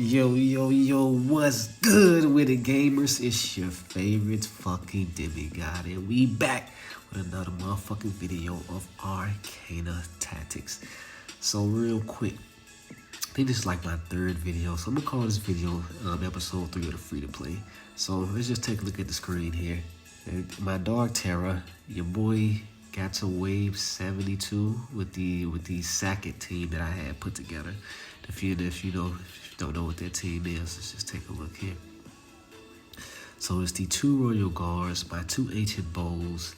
Yo, what's good with it, gamers? It's your favorite fucking demigod, and we back with another motherfucking video of Arcana Tactics. So real quick, I think this is like my third video, so I'm gonna call this video episode 3 of the free to play. So let's just take a look at the screen here. And my dog Terra, your boy got to wave 72 with the second team that I had put together. If you don't know what that team is, let's just take a look here. So it's the 2 Royal Guards, my 2 Ancient Bowls,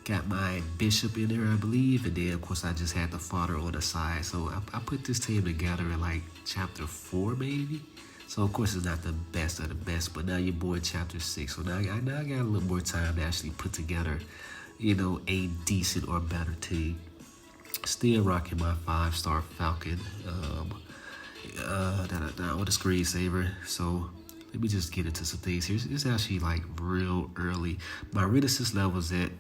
got my Bishop in there, I believe, and then of course I just had the fodder on the side. So I put this team together in like chapter 4 maybe. So of course it's not the best of the best, but now your boy in chapter 6. So now I got a little more time to actually put together, a decent or better team. Still rocking my 5-star Falcon with a screensaver. So let me just get into some things here. It's actually like real early. My Renaissance level's at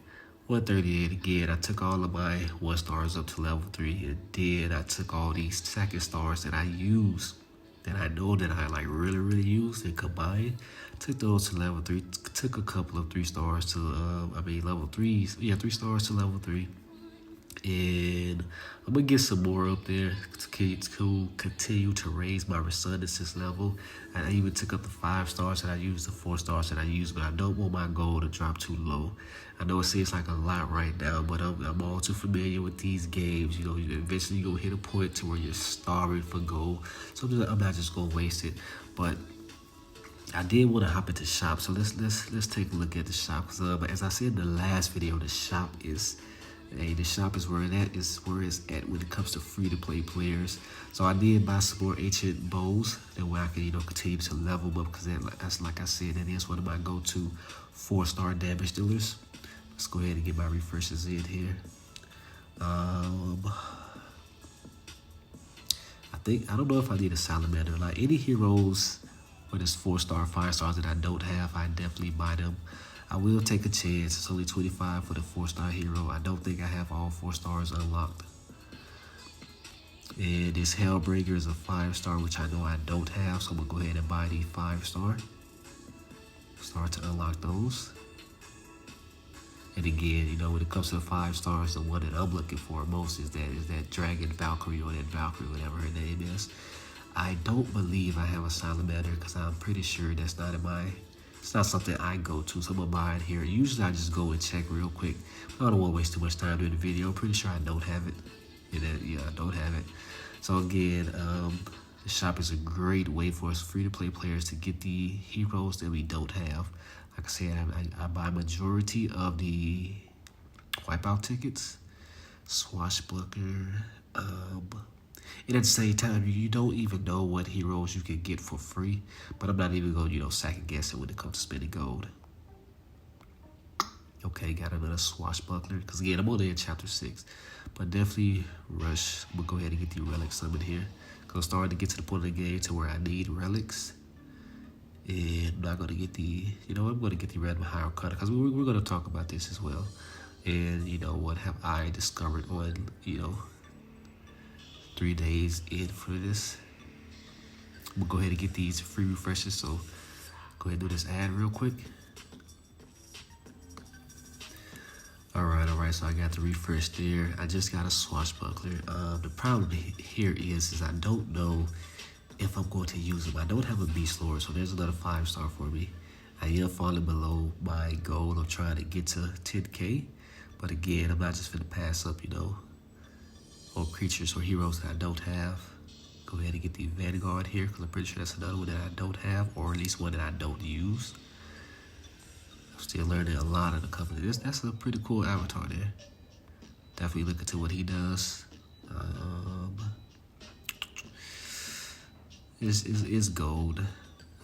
138 again. I took all of my 1-stars up to level 3, and then I took all these 2nd stars that I use, that I know that I like really use, and combined, took those to level 3. Took a couple of 3 stars to level 3s. Yeah, 3 stars to level 3. And I'm gonna get some more up there to continue to raise my Renaissance level. I even took up the 5 stars that I used, the 4 stars that I used, but I don't want my goal to drop too low. I know it seems like a lot right now, but I'm all too familiar with these games. Eventually you're gonna hit a point to where you're starving for gold. So I'm not just gonna waste it. But I did want to hop into shop, so let's take a look at the shop. Cause as I said in the last video, the shop is where it's at when it comes to free-to-play players. So I did buy some more Ancient Bows, that way I can continue to level them up, because that's like I said, that is one of my go-to 4-star damage dealers. Let's go ahead and get my refreshes in here. I don't know if I need a salamander. Like any heroes with this 4-star, 5 stars that I don't have, I definitely buy them. I will take a chance. It's only 25 for the 4-star hero. I don't think I have all 4 stars unlocked. And this Hellbringer is a 5-star, which I know I don't have, so I'm gonna go ahead and buy the 5-star. Start to unlock those. And again, when it comes to the 5 stars, the one that I'm looking for most is that Dragon Valkyrie, or that Valkyrie, whatever her name is. I don't believe I have a salamander, because I'm pretty sure that's not it's not something I go to, so I'm gonna buy it here. Usually I just go and check real quick. I don't want to waste too much time during the video. I'm pretty sure I don't have it. Yeah, I don't have it. So again, the shop is a great way for us free-to-play players to get the heroes that we don't have. Like I said, I buy majority of the wipeout tickets, swashbuckler, and at the same time, you don't even know what heroes you can get for free. But I'm not even going to, second guess it when it comes to spending gold. Okay, got another swashbuckler. Because again, I'm only in chapter 6. But definitely rush. I'm going to go ahead and get the relic summon here. Because I'm starting to get to the point of the game to where I need relics. And I'm not going to get I'm going to get the random high Arcana, because we're going to talk about this as well. And, what have I discovered on, 3 days in for this. We'll go ahead and get these free refreshes, so go ahead and do this ad real quick. Alright, so I got the refresh there. I just got a swashbuckler. The problem here is I don't know if I'm going to use them. I don't have a beast lord, so there's another 5-star for me. I am falling below my goal of trying to get to 10K, but again, I'm not just gonna pass up, or creatures or heroes that I don't have. Go ahead and get the Vanguard here, because I'm pretty sure that's another one that I don't have, or at least one that I don't use. I'm still learning a lot of the company. That's a pretty cool avatar there. Definitely look into what he does. It's gold.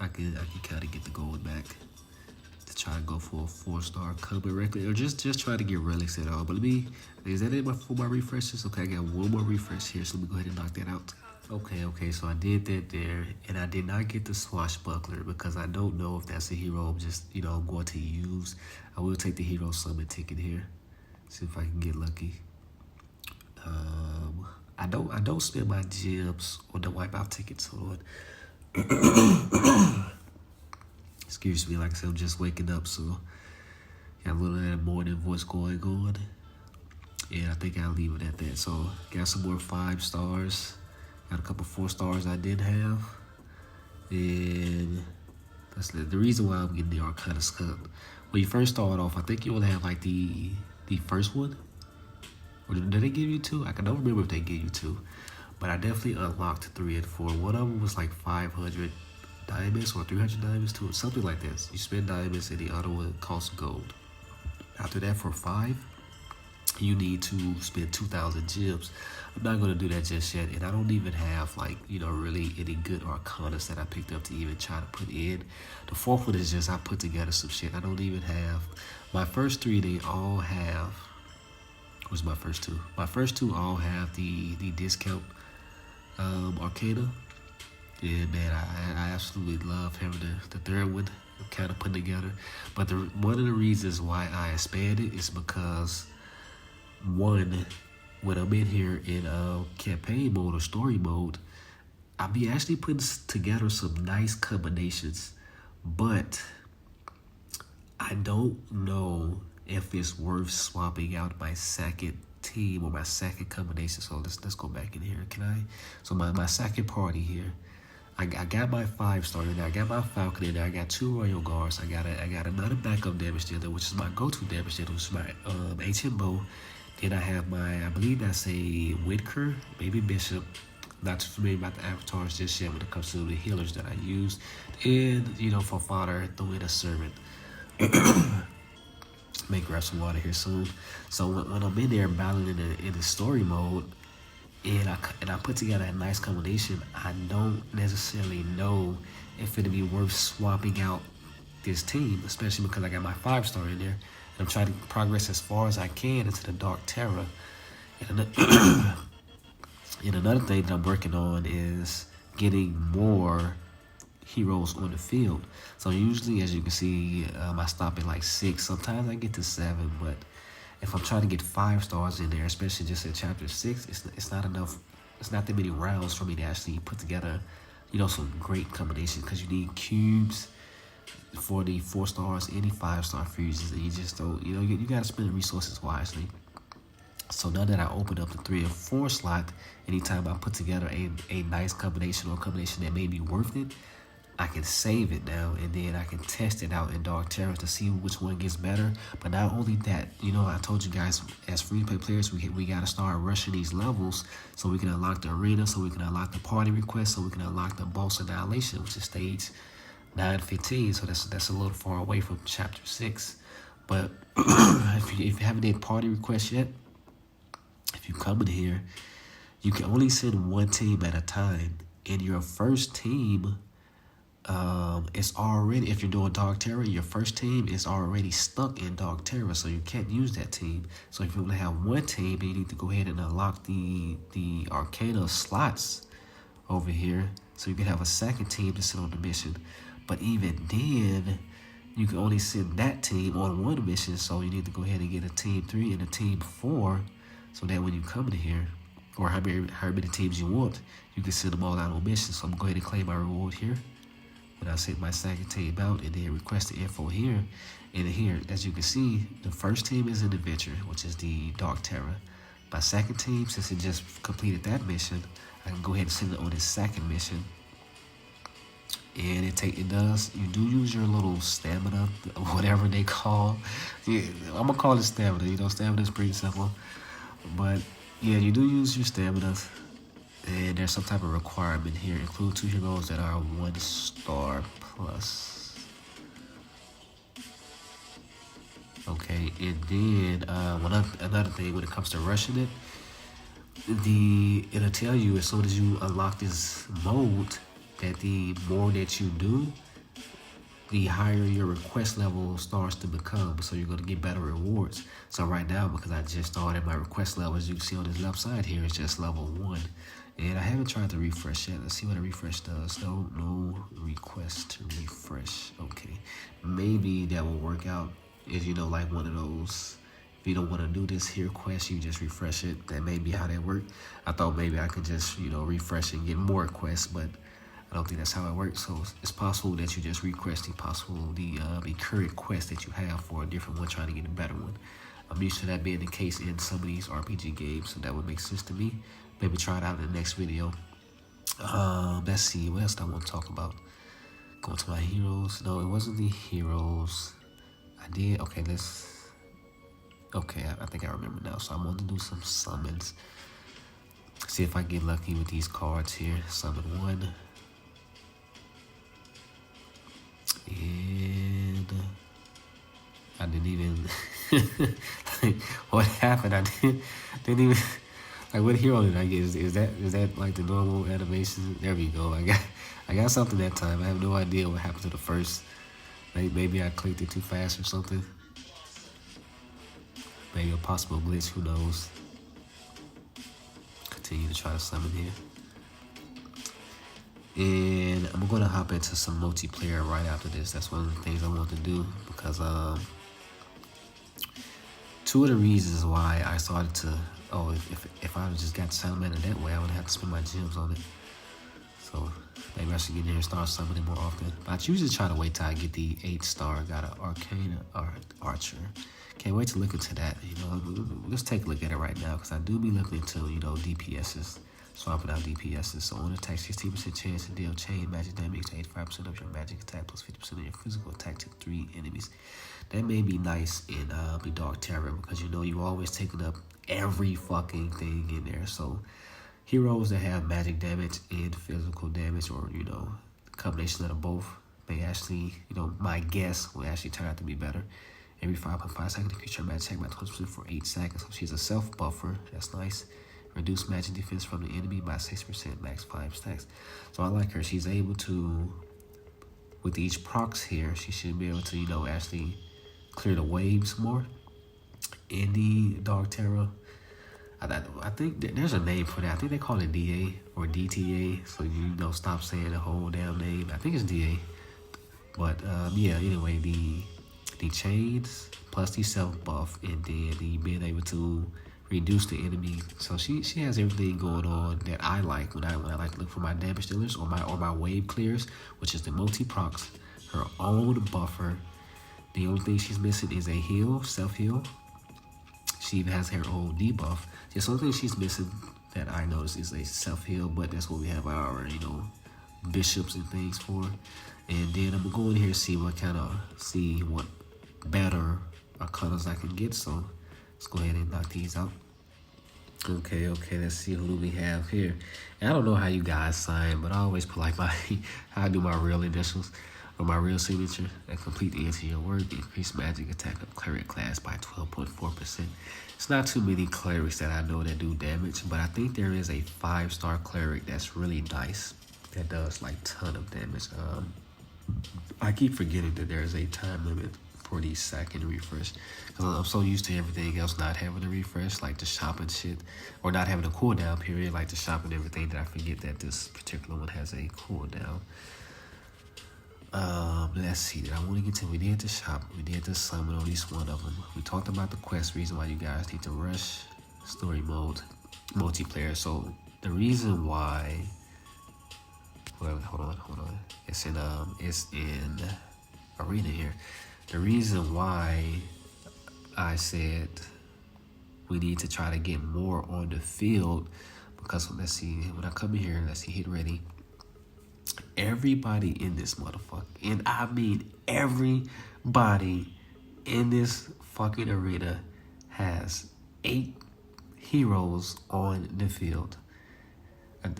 I can kind of get the gold back to try to go for a 4-star combat record, or just try to get relics at all. But is that it for my refreshes? Okay, I got one more refresh here, so let me go ahead and knock that out. Okay, so I did that there, and I did not get the swashbuckler because I don't know if that's a hero I'm just, going to use. I will take the hero summon ticket here, see if I can get lucky. I don't spend my gems on the wipeout tickets. Hold on. Excuse me, like I said, I'm just waking up, so got a little of that morning voice going on. And I think I'll leave it at that. So got some more 5 stars. Got a couple 4 stars I did have. And that's the reason why I'm getting the Arcana Skunk. When you first start off, I think you only have like the first one. Or did they give you 2? I don't remember if they gave you 2. But I definitely unlocked 3 and 4. One of them was like 500 diamonds or 300 diamonds to it, something like that. You spend diamonds and the other one costs gold. After that, for 5, you need to spend 2,000 gems. I'm not going to do that just yet, and I don't even have like, really any good Arcanas that I picked up to even try to put in. The 4th one is just I put together some shit. I don't even have my first 3. They all have. What's my first 2? My first 2 all have the discount Arcana. Yeah, man, I absolutely love having the 3rd one kind of put together. But one of the reasons why I expanded is because, one, when I'm in here in campaign mode or story mode, I'll be actually putting together some nice combinations. But I don't know if it's worth swapping out my second team or my second combination. So let's go back in here. Can I? So my second party here. I got my 5-star in there. I got my Falcon in there. I got 2 Royal Guards. I got another backup damage dealer, which is my go-to damage dealer, which is my ancient bow. Then I have I believe that's a Whitaker, maybe Bishop. Not too familiar about the avatars just yet when it comes to the healers that I use. And for fodder, throw in a servant. May grab some water here soon. So when I'm in there battling in the story mode, and I put together a nice combination, I don't necessarily know if it'd be worth swapping out this team, especially because I got my 5-star in there, and I'm trying to progress as far as I can into the Dark Terror. And another thing that I'm working on is getting more heroes on the field. So usually, as you can see, I stop at like 6. Sometimes I get to 7, but if I'm trying to get 5 stars in there, especially just in chapter 6, it's not enough. It's not that many rounds for me to actually put together, some great combinations, because you need cubes for the 4 stars, any 5-star fusions, and you just don't. You got to spend the resources wisely. So now that I opened up the 3 and 4 slot, anytime I put together a nice combination or a combination that may be worth it, I can save it now, and then I can test it out in Dark Terror to see which one gets better. But not only that, I told you guys, as free-to-play players, we got to start rushing these levels so we can unlock the arena, so we can unlock the party request, so we can unlock the boss annihilation, which is stage 9-15. So that's a little far away from chapter 6. But if you haven't did party requests yet, if you come in here, you can only send 1 team at a time. And your first team, it's already, if you're doing Dark Terror, your first team is already stuck in Dark Terror, so you can't use that team. So if you want to have 1 team, you need to go ahead and unlock the Arcana slots over here, so you can have a second team to sit on the mission. But even then, you can only send that team on 1 mission, so you need to go ahead and get a team 3 and a team 4, so that when you come in here, or how many teams you want, you can send them all out on missions. So I'm going to go ahead and claim my reward here. When I set my second team out, and then request the info here. And here, as you can see, the first team is an adventure, which is the Dark Terror. My second team, since it just completed that mission, I can go ahead and send it on its second mission. And you do use your little stamina, whatever they call. Yeah, I'm gonna call it stamina. Stamina is pretty simple. But yeah, you do use your stamina. And there's some type of requirement here. Include 2 heroes that are 1 star plus. Okay, and then another thing when it comes to rushing it, it'll tell you as soon as you unlock this mode that the more that you do, the higher your request level starts to become. So you're going to get better rewards. So right now, because I just started my request level, as you can see on this left side here, it's just level 1. And I haven't tried to refresh yet. Let's see what a refresh does. No request to refresh. Okay. Maybe that will work out if like one of those. If you don't want to do this here quest, you just refresh it. That may be how that works. I thought maybe I could just, refresh and get more quests, but I don't think that's how it works. So it's possible that you're just requesting the current quest that you have for a different one, trying to get a better one. I'm used to that being the case in some of these RPG games, so that would make sense to me. Maybe try it out in the next video. Let's see, what else I want to talk about? Going to my heroes. No, it wasn't the heroes. I did. Okay, I think I remember now. So I want to do some summons. See if I get lucky with these cards here. Summon one. And I didn't even like, what happened? I didn't even like, what hero did I get? Is that like the normal animation? There we go. I got something that time. I have no idea what happened to the first. Maybe I clicked it too fast or something. Maybe a possible glitch. Who knows? Continue to try to summon here. And I'm going to hop into some multiplayer right after this. That's one of the things I want to do, because two of the reasons why I started to, if I just got Salamander that way, I would have to spend my gems on it. So maybe I should get in here and start summoning more often. But I usually try to wait till I get the 8-star. Got an Arcana Archer. Can't wait to look into that. Let's take a look at it right now, because I do be looking into, DPSs. Swapping out DPSs. So on attack, 16% chance to deal chain magic damage to 85% of your magic attack plus 50% of your physical attack to 3 enemies. That may be nice in the Dark Terror, because you always taking up every fucking thing in there. So heroes that have magic damage and physical damage, or combination of the both, may actually, my guess will actually turn out to be better. Every 5.5 seconds, increase your magic attack by 20% for 8 seconds. So she's a self buffer. That's nice. Reduce magic defense from the enemy by 6%, max 5 stacks. So I like her. She's able to, with each procs here, she should be able to, actually clear the waves more in the Dark Terror. I think there's a name for that. I think they call it DA or DTA. So stop saying the whole damn name. I think it's DA. But yeah, anyway, the chains plus the self buff, and then the being able to reduce the enemy. So she has everything going on that I like when I like to look for my damage dealers or my wave clears, which is the multi procs, her own buffer. The only thing she's missing is a heal, self heal. She even has her own debuff. The only thing she's missing that I noticed is a self heal, but that's what we have our bishops and things for. And then I'm gonna go in here and see what better Arcanas I can get. So let's go ahead and knock these out. Okay, let's see, who do we have here? And I don't know how you guys sign, but I always put like how I do my real initials or my real signature. And complete the end of your work. Increase magic attack of cleric class by 12.4%. It's not too many clerics that I know that do damage, but I think there is a 5-star cleric that's really nice that does like ton of damage. I keep forgetting that there's a time limit for the second refresh, because I'm so used to everything else not having a refresh, like the shop and shit, or not having a cooldown period, like the shop and everything, that I forget that this particular one has a cooldown. Let's see. That I want to get to. We did the shop. We did the summon, at least one of them. We talked about the quest. Reason why you guys need to rush story mode, multiplayer. So the reason why. Well, hold on. It's in arena here. The reason why I said we need to try to get more on the field, because let's see, when I come in here, let's see, hit ready. Everybody in this motherfucker, and I mean everybody in this fucking arena, has 8 heroes on the field,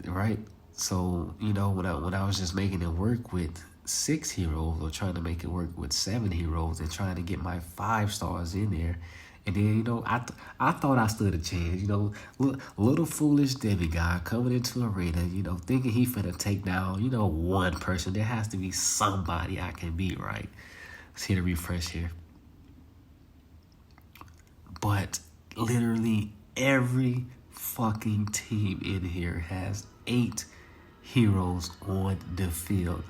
right? So when I was just making it work with 6 heroes, or trying to make it work with 7 heroes, and trying to get my 5 stars in there, and then I thought I stood a chance. Little foolish demigod coming into arena, thinking he finna take down one person. There has to be somebody I can beat, right? Let's hit a refresh here. But literally every fucking team in here has 8 heroes on the field.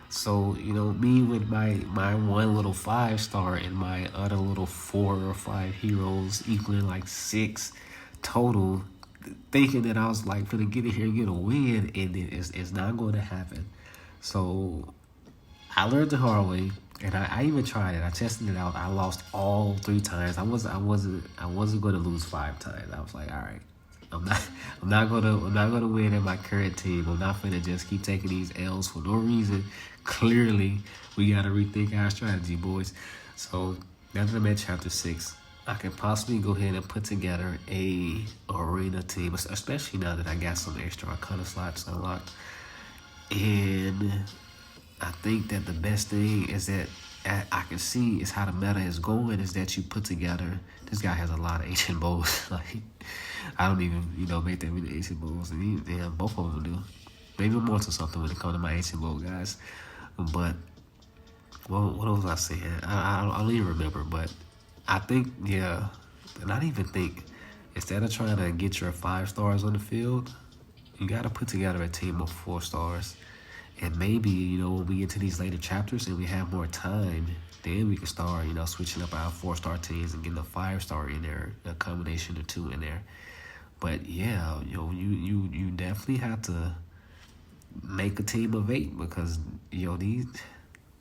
So, me with my one little 5-star and my other little 4 or 5 heroes equaling like 6 total, thinking that I was like gonna get in here and get a win, and then it's not going to happen. So I learned the hard way, and I even tried it. I tested it out. I lost all 3 times. I wasn't going to lose 5 times. I was like, all right, I'm not I'm not gonna win in my current team. I'm not gonna just keep taking these L's for no reason. Clearly, we gotta rethink our strategy, boys. So now that I'm at chapter 6, I can possibly go ahead and put together a arena team, especially now that I got some extra Arcana slots unlocked. And I think that the best thing is that I can see is how the meta is going is that you put together. This guy has a lot of ancient bows. Like I don't even make that many ancient bows, and both of them do. Maybe more to something when it comes to my ancient bow guys. But what was I saying? I don't even remember. But I think and I don't even think instead of trying to get your 5 stars on the field, you got to put together a team of 4 stars. And maybe, when we get to these later chapters and we have more time, then we can start, switching up our 4-star teams and getting a 5-star in there, a combination of 2 in there. But yeah, you definitely have to make a team of 8 because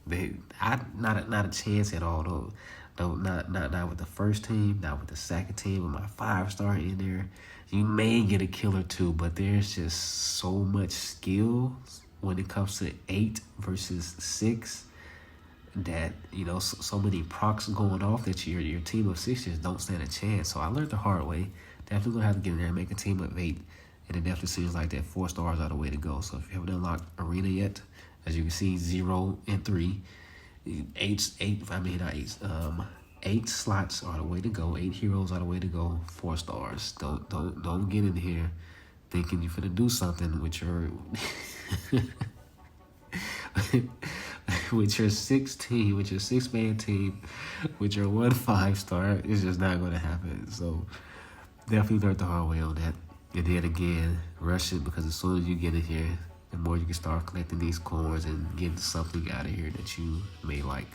not a chance at all though. No, not with the first team, not with the second team, with my 5-star in there. You may get a kill or 2, but there's just so much skill when it comes to 8 versus 6 that so many procs going off that your team of 6 just don't stand a chance. So I learned the hard way. Definitely gonna have to get in there and make a team of 8, and it definitely seems like that 4 stars are the way to go. So if you haven't unlocked arena yet, as you can see, 0 and 3, 8 slots are the way to go. 8 heroes are the way to go. 4 stars. Don't get in here thinking you're finna do something with your with your 6-team, with your 6-man team, with your 1 5-star. It's just not gonna happen. So definitely learned the hard way on that. And then again, rush it because as soon as you get in here, the more you can start collecting these coins and getting something out of here that you may like.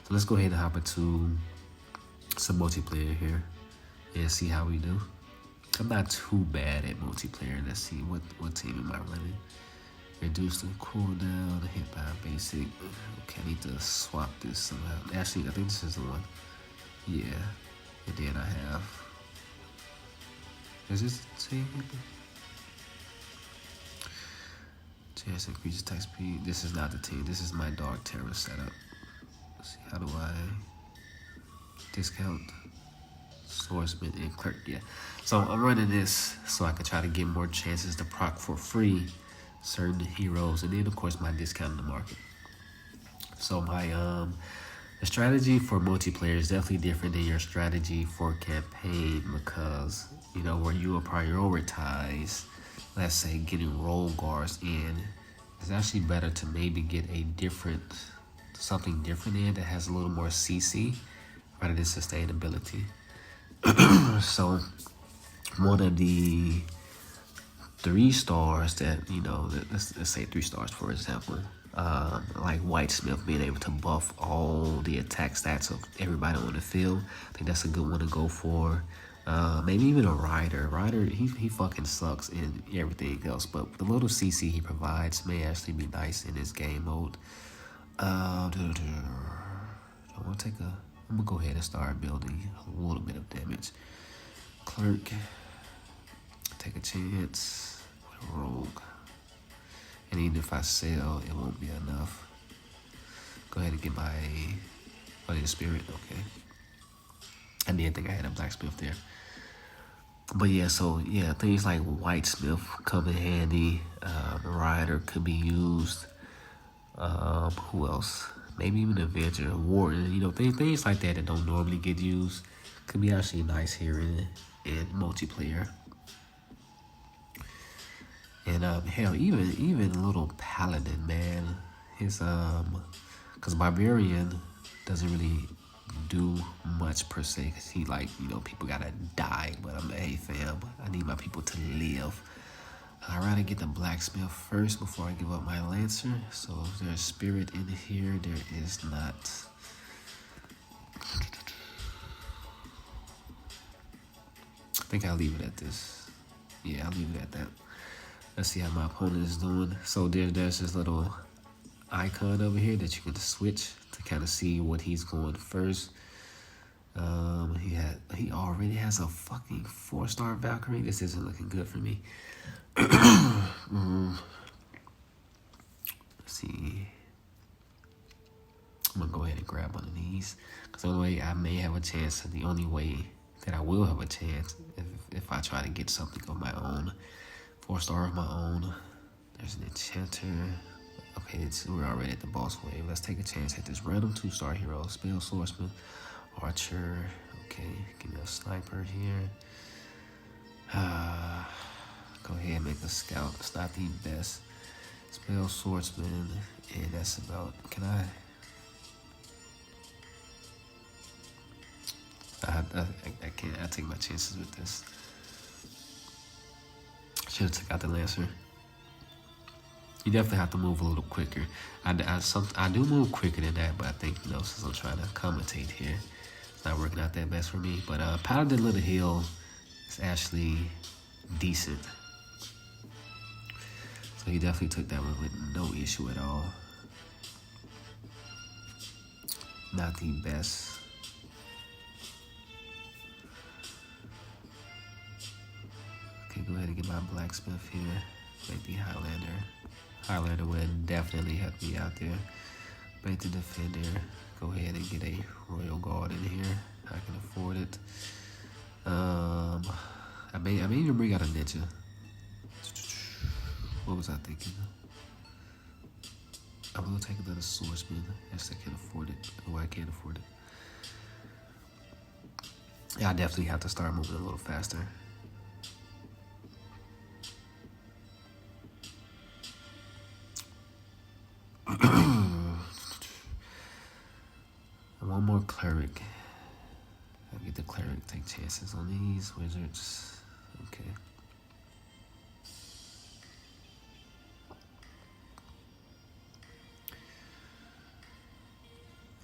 So let's go ahead and hop into some multiplayer here and see how we do. I'm not too bad at multiplayer. Let's see what team am I running. Reduce the cooldown, hit by basic. Okay, I need to swap this somehow. Actually, I think this is the one. Yeah, and then I have. Is this the team? Chance increases attack speed. This is not the team. This is my Dark Terror setup. Let's see, how do I discount swordsman and clerk? Yeah. So I'm running this so I can try to get more chances to proc for free certain heroes, and then of course my discount in the market. So my the strategy for multiplayer is definitely different than your strategy for campaign because where you will prioritize, let's say, getting roll guards in, it's actually better to maybe get something different in that has a little more CC rather than sustainability. So one of the 3 stars that let's say 3 stars for example, like Whitesmith being able to buff all the attack stats of everybody on the field. I think that's a good one to go for. Maybe even a Rider. Rider, he fucking sucks in everything else, but the little CC he provides may actually be nice in this game mode. I'm gonna go ahead and start building a little bit of damage. Clerk, take a chance with a rogue. And even if I sell, it won't be enough. Go ahead and get my spirit, okay. I didn't think I had a blacksmith there. But yeah, so yeah, things like Whitesmith come in handy. Rider could be used. Who else? Maybe even Avenger, Warden. Things like that don't normally get used could be actually nice here in multiplayer. And hell, even a little Paladin, man. His because Barbarian doesn't really do much per se, because he people gotta die, but I'm hey fam, I need my people to live. I'd rather get the blacksmith first before I give up my lancer. So if there's spirit in here, there is not. I think I'll leave it at this. Yeah, I'll leave it at that. Let's see how my opponent is doing. So there's this little icon over here that you can switch to kind of see what he's going first. He already has a fucking 4-star Valkyrie. This isn't looking good for me. Let's see. I'm gonna go ahead and grab one of these because the only way I may have a chance, and the only way that I will have a chance, if I try to get something of my own, 4-star of my own. There's an enchanter. Okay, we're already at the boss wave. Let's take a chance at this random 2-star hero. Spell swordsman, archer. Okay, give me a sniper here. Go ahead and make a scout. It's not the best. Spell swordsman, and that's about. Can I can't. I take my chances with this. Should have took out the lancer. You definitely have to move a little quicker. I do move quicker than that, but I think, you know, since I'm trying to commentate here, it's not working out that best for me. But Paladin Little Hill is actually decent. So he definitely took that one with no issue at all. Not the best. Okay, go ahead and get my blacksmith here. Make the Highlander. Highlander would definitely help me out there. Make the defender. Go ahead and get a royal guard in here. I can afford it. I may even bring out a ninja. What was I thinking? I'm gonna take another swordsman. Yes, I can afford it. Oh, I can't afford it. Yeah, I definitely have to start moving a little faster. One more cleric. I'll get the cleric, take chances on these wizards. Okay.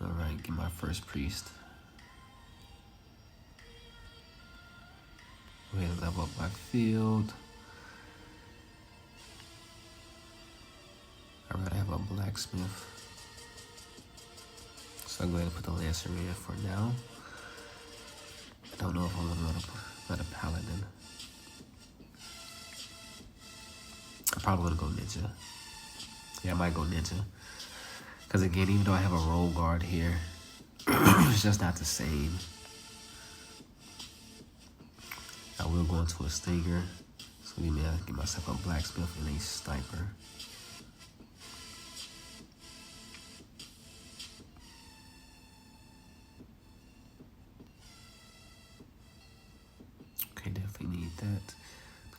Alright, get my first priest. Go ahead and level up my field. I'd rather have a blacksmith. So I'll go ahead and put the lancer in for now. I don't know if I'm gonna run a paladin. I'm probably gonna go ninja. Yeah, I might go ninja. Because again, even though I have a roll guard here, it's just not the same. I will go into a stinger. So give me get myself a blacksmith and a sniper. Okay, definitely need that.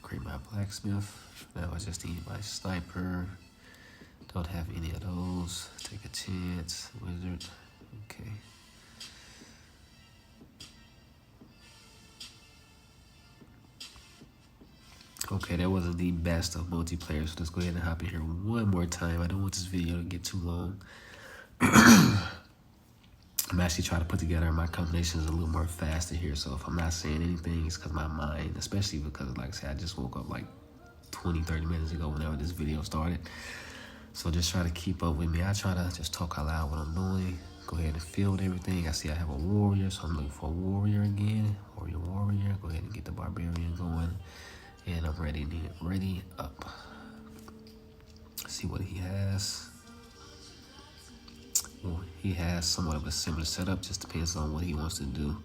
Create my blacksmith. Now I just need my sniper. Don't have any of those. Take a chance. Wizard. Okay. Okay, that wasn't the best of multiplayer, so let's go ahead and hop in here one more time. I don't want this video to get too long. I'm actually trying to put together my combinations a little more faster here, so if I'm not saying anything, it's because my mind, especially because, like I said, I just woke up like 20, 30 minutes ago whenever this video started. So just try to keep up with me. I try to just talk out loud what I'm doing. Go ahead and field everything. I see I have a warrior, so I'm looking for a warrior again. Warrior. Go ahead and get the barbarian going. And I'm ready up. See what he has. Well, he has somewhat of a similar setup, just depends on what he wants to do.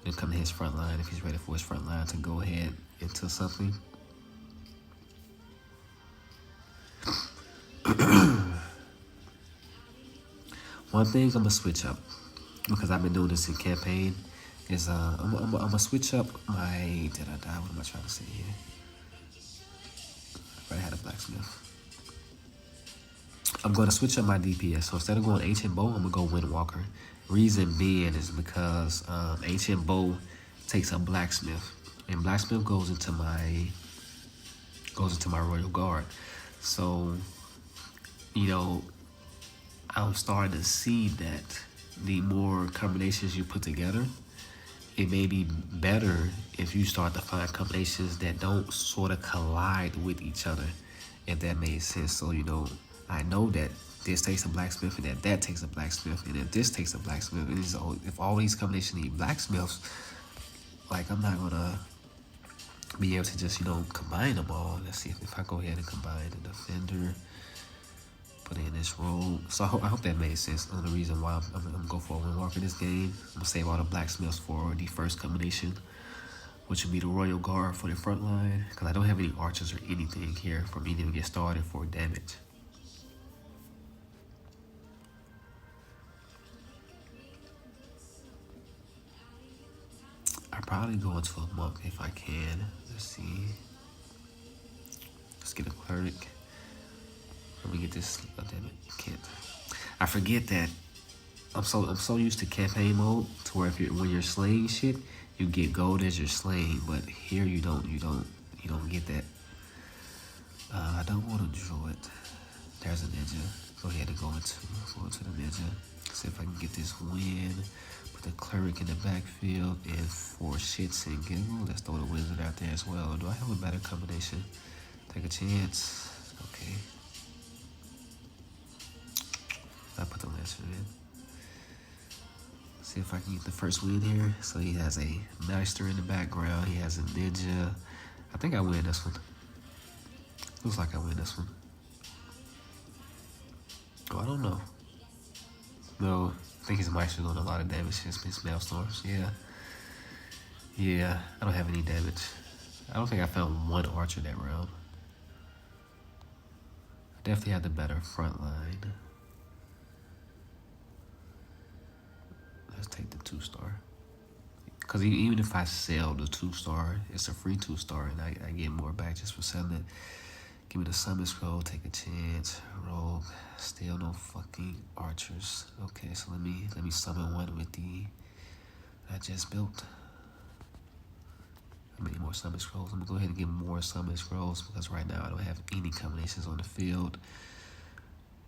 Then come to his front line, if he's ready for his front line to go ahead into something. One thing I'm gonna switch up, because I've been doing this in campaign, is I'm gonna switch up my, did I die? What am I trying to say here? I had a blacksmith. I'm gonna switch up my DPS. So instead of going Ancient Bow, I'm gonna go Windwalker. Reason being is because Ancient Bow takes a blacksmith, and blacksmith goes into my Royal Guard. So, you know, I'm starting to see that the more combinations you put together, it may be better if you start to find combinations that don't sort of collide with each other, if that makes sense. So, you know, I know that this takes a blacksmith, and that takes a blacksmith, and then this takes a blacksmith. And so if all these combinations need blacksmiths, like I'm not gonna be able to just, you know, combine them all. Let's see if I go ahead and combine the defender, put in this roll. So I hope that made sense on the reason why I'm gonna go for a win mark in this game. I'm gonna save all the blacksmiths for the first combination, which would be the Royal Guard for the front line, because I don't have any archers or anything here for me to get started for damage. I'll probably go into a monk if I can. Let's see. Let's get a cleric. Let me get this. Oh, damn it, can't. I forget that I'm so used to campaign mode to where when you're slaying shit, you get gold as you're slaying, but here you don't get that. I don't want a druid. There's a ninja. Go ahead and go into the ninja. See if I can get this win. Put the cleric in the backfield, and for shits and giggles, let's throw the wizard out there as well. Do I have a better combination? Take a chance. Okay. I put the lancer in. See if I can get the first win here. So he has a master in the background. He has a ninja. I think I win this one. Looks like I win this one. Oh, I don't know. No, I think his master doing a lot of damage. His maelstorms. Yeah, I don't have any damage. I don't think I found one archer that round. I definitely had the better front line. Let's take the 2-star. Because even if I sell the 2-star, it's a free 2-star, and I get more back just for selling it. Give me the summon scroll, take a chance, rogue, still no fucking archers. Okay, so let me summon one with the I just built. How many more summon scrolls? I'm gonna go ahead and get more summon scrolls because right now I don't have any combinations on the field.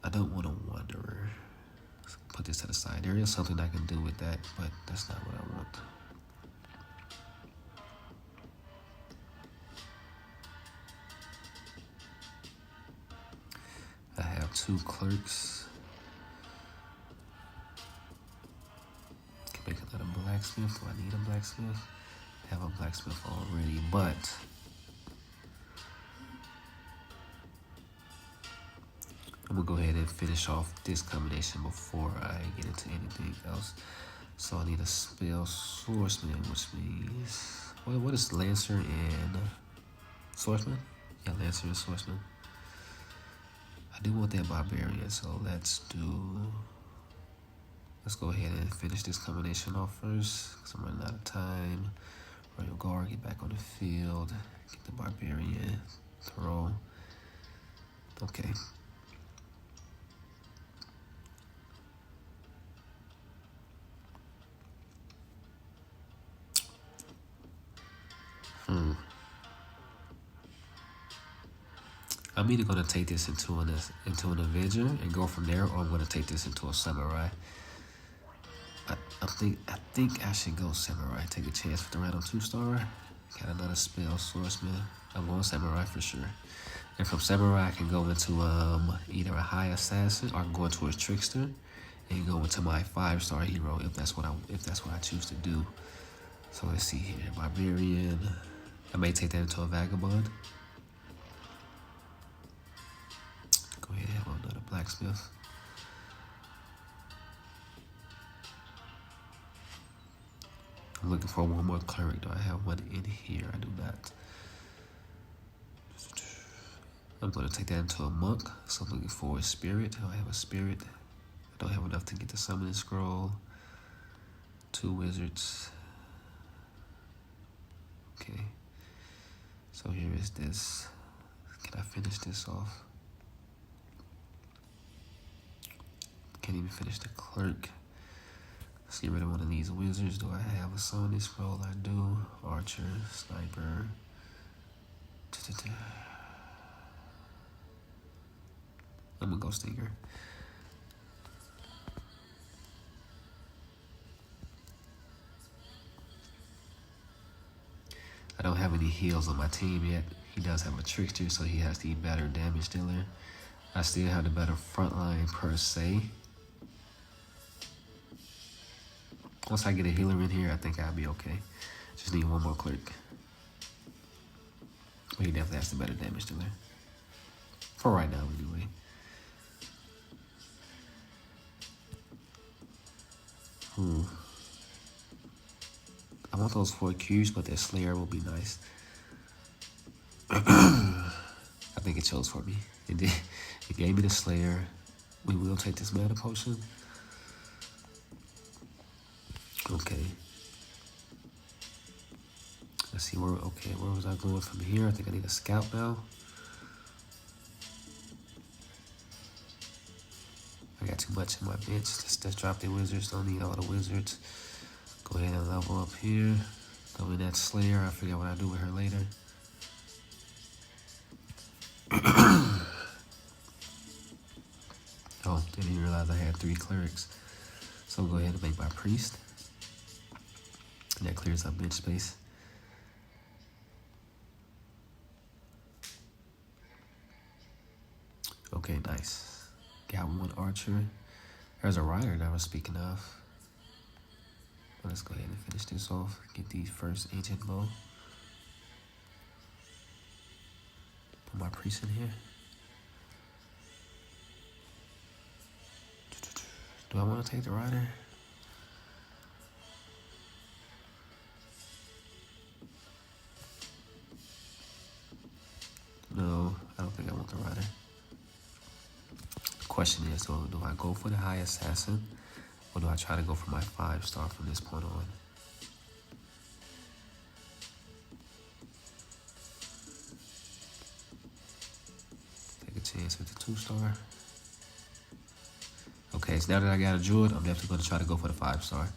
I don't want a wanderer. So put this to the side. There is something I can do with that, but that's not what I want. I have 2 clerks. Can make another blacksmith. Do I need a blacksmith? I have a blacksmith already, but I'm gonna go ahead and finish off this combination before I get into anything else. So I need a spell swordsman, which means what is lancer and swordsman? Yeah, lancer and swordsman. I do want that barbarian, so let's go ahead and finish this combination off first, because I'm running out of time. Royal Guard, get back on the field, get the barbarian, throw. Okay. I'm either gonna take this into an Avenger and go from there, or I'm gonna take this into a Samurai. I think I should go Samurai. Take a chance with the random 2-star. Got another spell swordsman. I'm going Samurai for sure. And from Samurai, I can go into either a high assassin, or I can go into a trickster and go into my 5-star hero if that's what I choose to do. So let's see here, barbarian. I may take that into a vagabond. Go ahead and have another blacksmith. I'm looking for one more cleric. Do I have one in here? I do not. I'm going to take that into a monk. So I'm looking for a spirit. I have a spirit. I don't have enough to get the summoning scroll. 2 wizards. Okay. So here is this. Can I finish this off? Can't even finish the clerk. Let's get rid of one of these wizards. Do I have a summoning scroll? I do. Archer, sniper. I'm gonna go Stinger. I don't have any heals on my team yet. He does have a trickster, so he has the better damage dealer. I still have the better front line per se. Once I get a healer in here, I think I'll be okay. Just need one more clerk. But he definitely has the better damage dealer. For right now, anyway. I want those 4 Qs, but that Slayer will be nice. I think it chose for me. It did. It gave me the Slayer. We will take this mana potion. Okay. Let's see where. Okay, where was I going from here? I think I need a scout now. I got too much in my bench. Let's drop the wizards. Don't need all the wizards. Go ahead and level up here. Throw in that Slayer. I'll figure out what I do with her later. Oh, didn't even realize I had 3 clerics. So go ahead and make my priest. And that clears up bench space. Okay, nice. Got 1 archer. There's a rider that I was speaking of. Let's go ahead and finish this off. Get the first ancient bow. Put my priest in here. Do I want to take the rider? No, I don't think I want the rider. The question is, do I go for the high assassin? Or do I try to go for my 5-star from this point on? Take a chance with the 2-star. Okay, so now that I got a druid, I'm definitely going to try to go for the 5-star.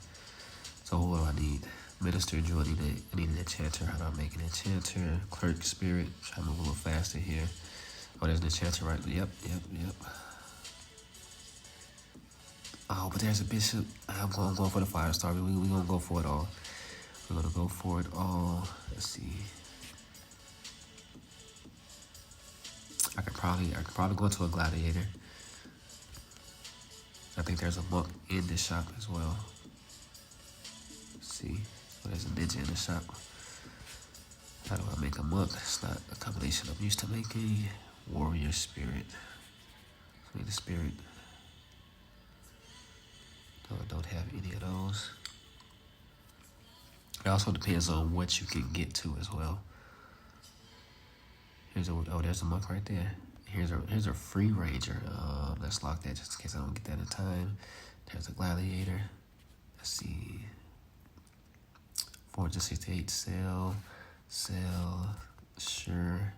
So what do I need? Minister, druid, I need an enchanter. How do I make an enchanter? Clerk, spirit. Try to move a little faster here. Oh, there's an enchanter right there. Yep. Oh, but there's a bishop. I'm going for the 5-star. We're going to go for it all. We're going to go for it all. Let's see. I could probably go into a gladiator. I think there's a monk in this shop as well. Let's see. Oh, there's a ninja in the shop. How do I make a monk? It's not a combination I'm used to making. Warrior spirit. So the spirit. No, I don't have any of those. It also depends on what you can get to as well. There's a monk right there. Here's a free ranger. Let's lock that just in case I don't get that in time. There's a gladiator. Let's see. 468 sell, sure,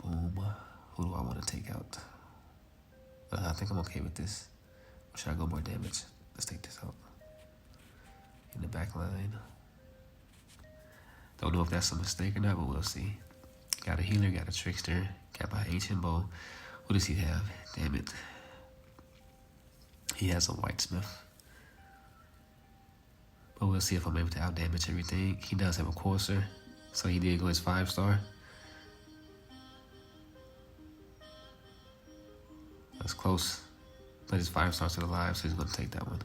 boom. Who do I want to take out? I think I'm okay with this. Or should I go more damage? Let's take this out. In the back line. Don't know if that's a mistake or not, but we'll see. Got a healer, got a trickster, got my ancient bow. What does he have? Damn it. He has a whitesmith. But we'll see if I'm able to outdamage everything. He does have a courser, so he did go his 5-star. That's close. But his 5-star's still alive, so he's going to take that one.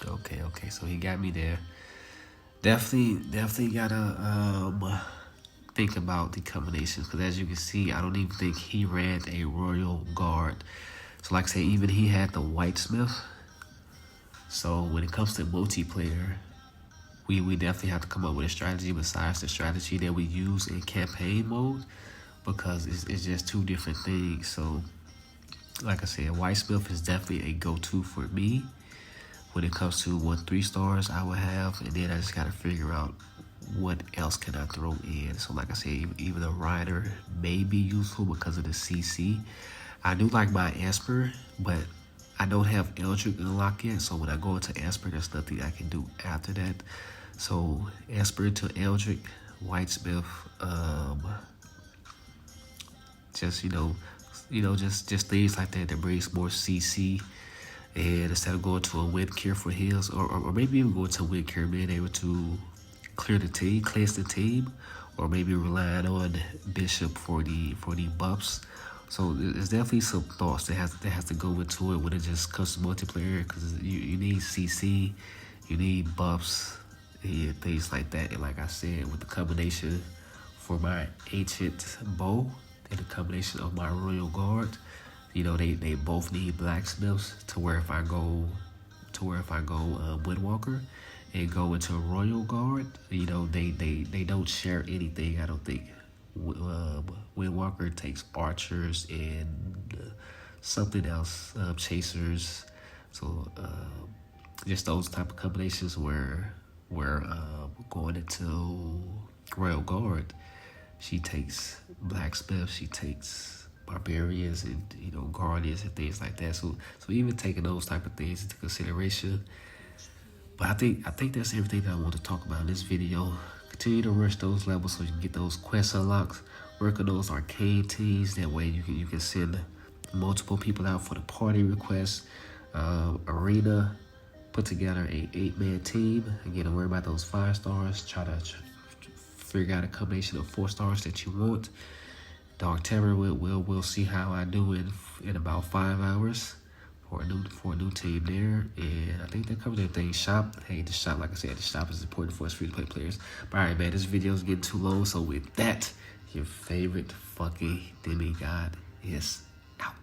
Okay, so he got me there. Definitely gotta think about the combinations, because as you can see, I don't even think he ran a royal guard. So like I say, even he had the whitesmith. So when it comes to multiplayer, we definitely have to come up with a strategy besides the strategy that we use in campaign mode, because it's just 2 different things. So like I said, whitesmith is definitely a go-to for me. When it comes to what 3-stars I would have, and then I just gotta figure out what else can I throw in. So like I said, even a rider may be useful because of the CC. I do like my Esper, but I don't have Eldritch unlocked yet. So when I go into Esper, there's nothing I can do after that. So Esper to Eldritch, whitesmith, just just things like that brings more CC. And instead of going to a wind cure for heals, or maybe even going to wind cure, being able to clear the team, cleanse the team, or maybe relying on Bishop for the buffs. So there's definitely some thoughts that has to go into it when it just comes to multiplayer, because you need CC, you need buffs, and things like that. And like I said, with the combination for my ancient bow and the combination of my royal guard, you know, they both need blacksmiths to where if I go Windwalker and go into Royal Guard, you know, they don't share anything, I don't think. Windwalker takes archers and something else, chasers. So just those type of combinations where going into Royal Guard, she takes blacksmith, she takes barbarians, and you know, guardians and things like that. So even taking those type of things into consideration. But I think that's everything that I want to talk about in this video. Continue to rush those levels so you can get those quest unlocks. Work on those arcade teams. That way you can send multiple people out for the party requests. Arena, put together a 8-man team. Again, don't worry about those 5 stars. Try to figure out a combination of 4 stars that you want. Dark Terror, we'll see how I do in about 5 hours for a new team there. And I think that covers everything. Shop, hey, the shop, like I said, the shop is important for us free-to-play players. But all right, man, this video is getting too long. So with that, your favorite fucking demigod is out.